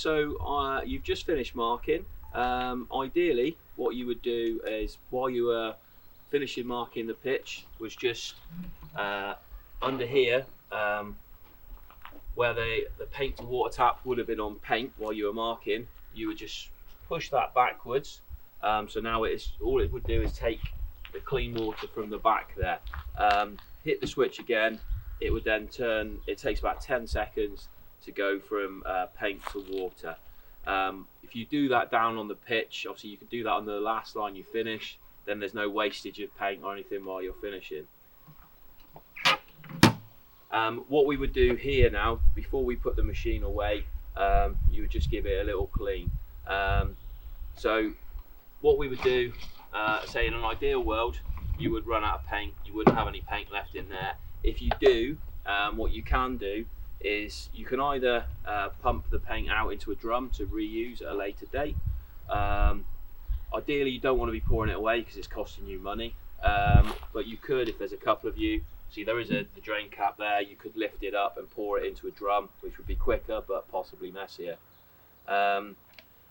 So you've just finished marking. Ideally, what you would do is while you were finishing marking the pitch was just uh, under here where the paint to water tap would have been on paint while you were marking. You would just push that backwards. So now all it would do is take the clean water from the back there. Hit the switch again. It would then turn. It takes about 10 seconds to go from paint to water. If you do that down on the pitch, obviously you can do that on the last line you finish, then there's no wastage of paint or anything while you're finishing. What we would do here now, before we put the machine away, you would just give it a little clean. So what we would do, say in an ideal world, you would run out of paint, you wouldn't have any paint left in there. If you do, what you can do is you can either pump the paint out into a drum to reuse at a later date. Ideally you don't want to be pouring it away because it's costing you money, but you could, if there's a couple of you, see there is the drain cap there, you could lift it up and pour it into a drum, which would be quicker but possibly messier.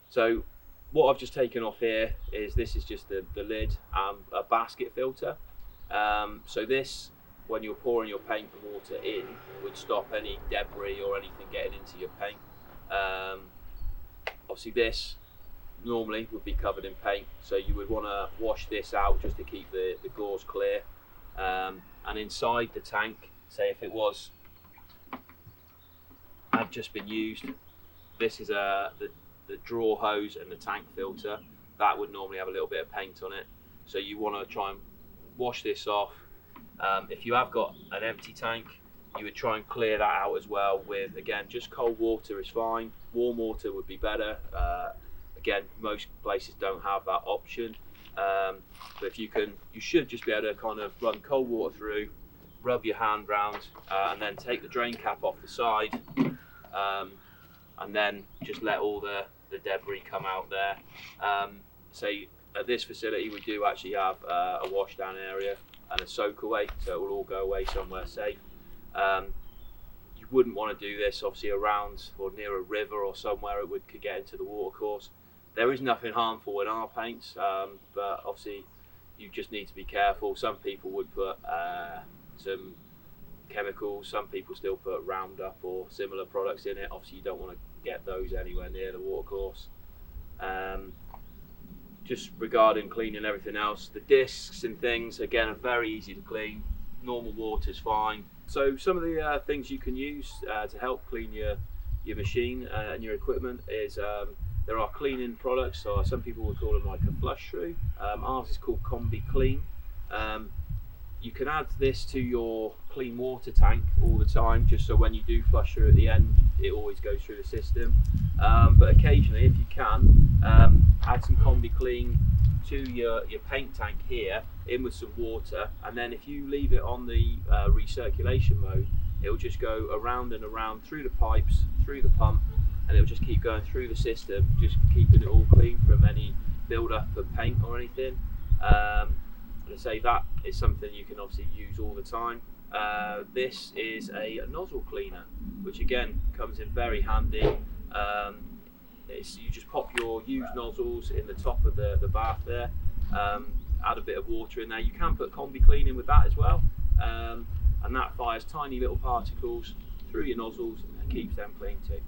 So what I've just taken off here is this is just the lid and a basket filter. So this, when you're pouring your paint and water in, would stop any debris or anything getting into your paint. Obviously this normally would be covered in paint, so you would want to wash this out just to keep the gauze clear. And inside the tank, say if it had just been used, this is the draw hose and the tank filter. That would normally have a little bit of paint on it, so you want to try and wash this off. If you have got an empty tank, you would try and clear that out as well with, again, just cold water is fine. Warm water would be better. Again, most places don't have that option. But if you can, you should just be able to kind of run cold water through, rub your hand round, and then take the drain cap off the side, and then just let all the debris come out there. Say at this facility we do actually have a washdown area and a soak away, so it will all go away somewhere safe. You wouldn't want to do this obviously around or near a river or somewhere it could get into the watercourse. There is nothing harmful in our paints, but obviously you just need to be careful. Some people would put some chemicals, some people still put Roundup or similar products in it. Obviously you don't want to get those anywhere near the watercourse. Just regarding cleaning everything else, the discs and things, again, are very easy to clean. Normal water is fine. So some of the things you can use to help clean your machine and your equipment is there are cleaning products, or some people would call them like a flush through. Ours is called Combi Clean. You can add this to your clean water tank all the time, just so when you do flush through at the end, it always goes through the system. But occasionally, if you can, add some Combi Clean to your paint tank here, in with some water, and then if you leave it on the recirculation mode, it will just go around and around through the pipes, through the pump, and it will just keep going through the system, just keeping it all clean from any build-up of paint or anything. And I say that is something you can obviously use all the time. This is a nozzle cleaner, which again comes in very handy. You just pop your used nozzles in the top of the bath there, add a bit of water in there. You can put Combi Clean in with that as well, and that fires tiny little particles through your nozzles and keeps them clean too.